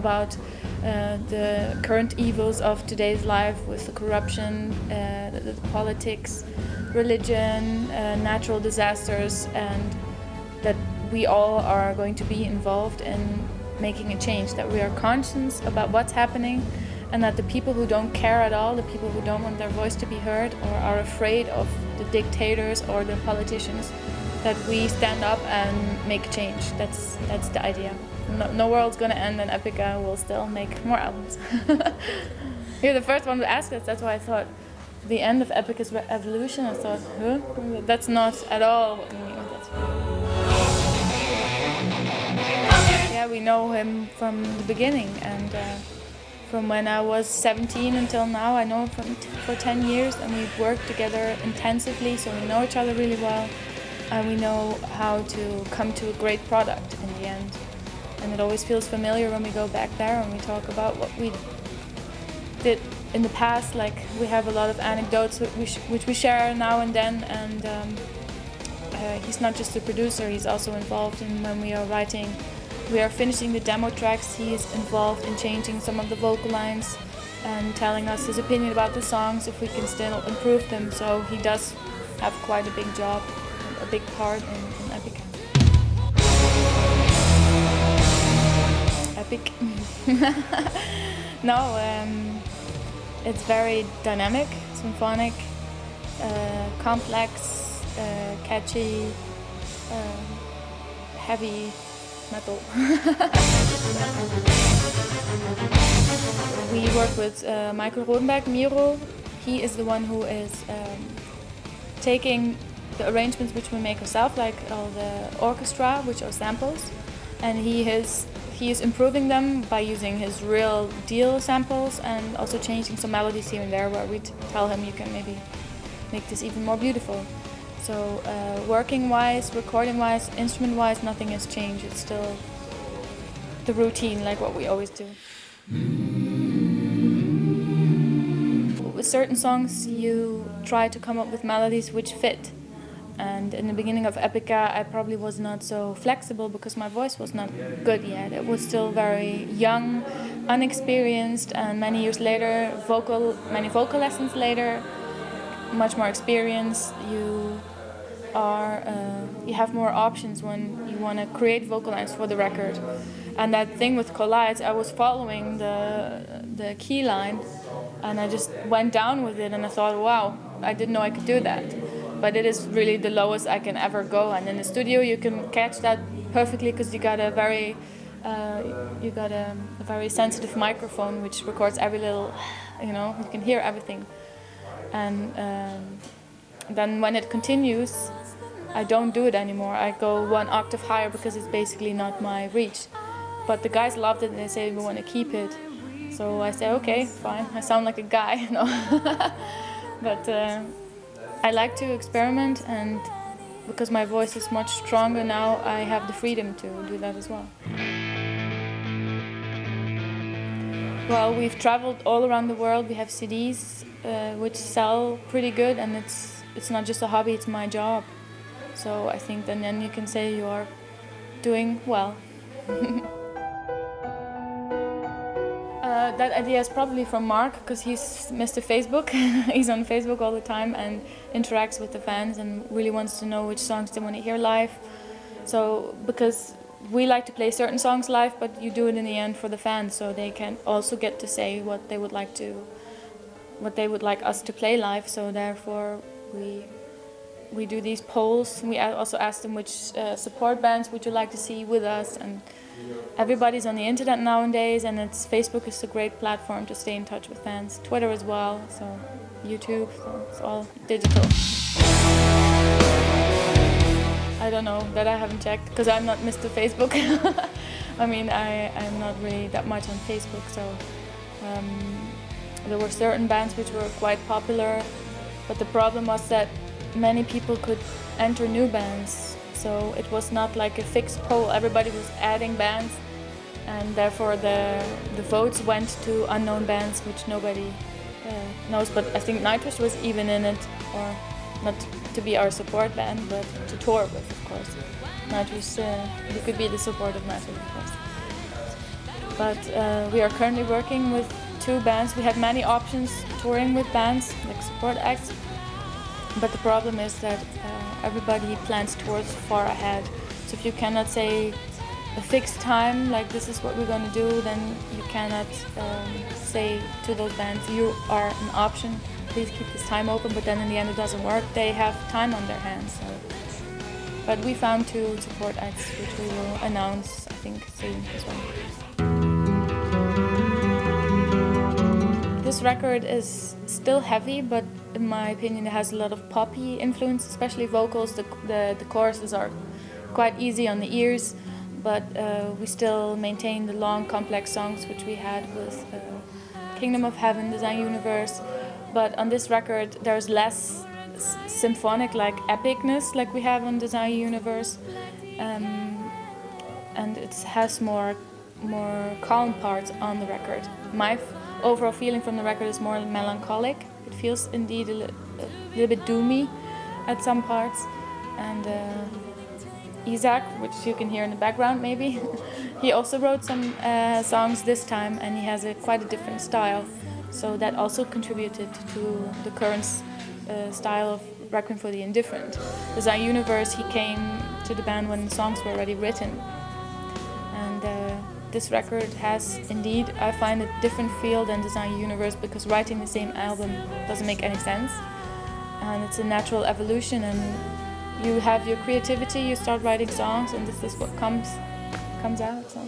about the current evils of today's life with the corruption, the politics, religion, natural disasters, and that we all are going to be involved in making a change, that we are conscious about what's happening, and that the people who don't care at all, the people who don't want their voice to be heard or are afraid of the dictators or the politicians, that we stand up and make change. That's the idea. No world's gonna end, and Epica will still make more albums. You're the first one to ask us, that's why I thought the end of Epica's evolution, I thought, huh? That's not at all what we mean with it. Yeah, we know him from the beginning, and from when I was 17 until now, I know him for 10 years, and we've worked together intensively, so we know each other really well, and we know how to come to a great product in the end. And it always feels familiar when we go back there and we talk about what we did in the past. Like, we have a lot of anecdotes which we share now and then, and he's not just a producer, he's also involved in when we are writing. We are finishing the demo tracks, he is involved in changing some of the vocal lines and telling us his opinion about the songs, if we can still improve them. So he does have quite a big job, a big part in Epica. Epic. No, it's very dynamic, symphonic, complex, catchy, heavy metal. We work with Michael Rodenberg, Miro. He is the one who is taking the arrangements which we make ourselves, like all the orchestra, which are samples, and he is improving them by using his real deal samples and also changing some melodies here and there where we tell him you can maybe make this even more beautiful. So working-wise, recording-wise, instrument-wise, nothing has changed. It's still the routine, like what we always do. With certain songs, you try to come up with melodies which fit. And in the beginning of Epica, I probably was not so flexible because my voice was not good yet. It was still very young, unexperienced, and many years later, many vocal lessons later, much more experience. You have more options when you want to create vocal lines for the record. And that thing with Collides, I was following the key line, and I just went down with it, and I thought, wow, I didn't know I could do that. But it is really the lowest I can ever go, and in the studio you can catch that perfectly because you got a very sensitive microphone which records every little, you can hear everything. And then when it continues, I don't do it anymore. I go one octave higher because it's basically not my reach. But the guys loved it and they say we want to keep it. So I say, okay, fine. I sound like a guy, But I like to experiment, and because my voice is much stronger now, I have the freedom to do that as well. Well, we've traveled all around the world. We have CDs which sell pretty good, and it's not just a hobby, it's my job. So I think then you can say you are doing well. That idea is probably from Mark, because he's Mr. Facebook. He's on Facebook all the time and interacts with the fans and really wants to know which songs they want to hear live. So, because we like to play certain songs live, but you do it in the end for the fans, so they can also get to say what they would like us to play live. So therefore, we do these polls. We also ask them which support bands would you like to see with us, and everybody's on the internet nowadays, and Facebook is a great platform to stay in touch with fans. Twitter as well, so YouTube, so it's all digital. I don't know, that I haven't checked, because I'm not Mr. Facebook. I mean, I'm not really that much on Facebook, so there were certain bands which were quite popular, but the problem was that many people could enter new bands. So it was not like a fixed poll. Everybody was adding bands, and therefore the votes went to unknown bands which nobody knows. But I think Nitrous was even in it, or not to be our support band, but to tour with, of course. Nitrous, you could be the support of Nitrous, of course. but we are currently working with 2 bands. We have many options touring with bands, like support acts, but the problem is that everybody plans tours far ahead. So if you cannot say a fixed time, like this is what we're going to do, then you cannot say to those bands, you are an option, please keep this time open, but then in the end it doesn't work. They have time on their hands. So. But we found 2 support acts, which we will announce, I think, soon as well. This record is still heavy, but in my opinion it has a lot of poppy influence, especially vocals. The choruses are quite easy on the ears, but we still maintain the long, complex songs which we had with Kingdom of Heaven, Design Universe. But on this record there's less symphonic, like epicness, like we have on Design Universe, and it has more calm parts on the record. My overall feeling from the record is more melancholic. It feels indeed a little bit doomy at some parts, and Isaac, which you can hear in the background maybe, he also wrote some songs this time, and he has quite a different style, so that also contributed to the current style of Requiem for the Indifferent. Design Universe, he came to the band when the songs were already written, and this record has indeed, I find, a different feel than Design Universe, because writing the same album doesn't make any sense, and it's a natural evolution, and you have your creativity, you start writing songs, and this is what comes out. So.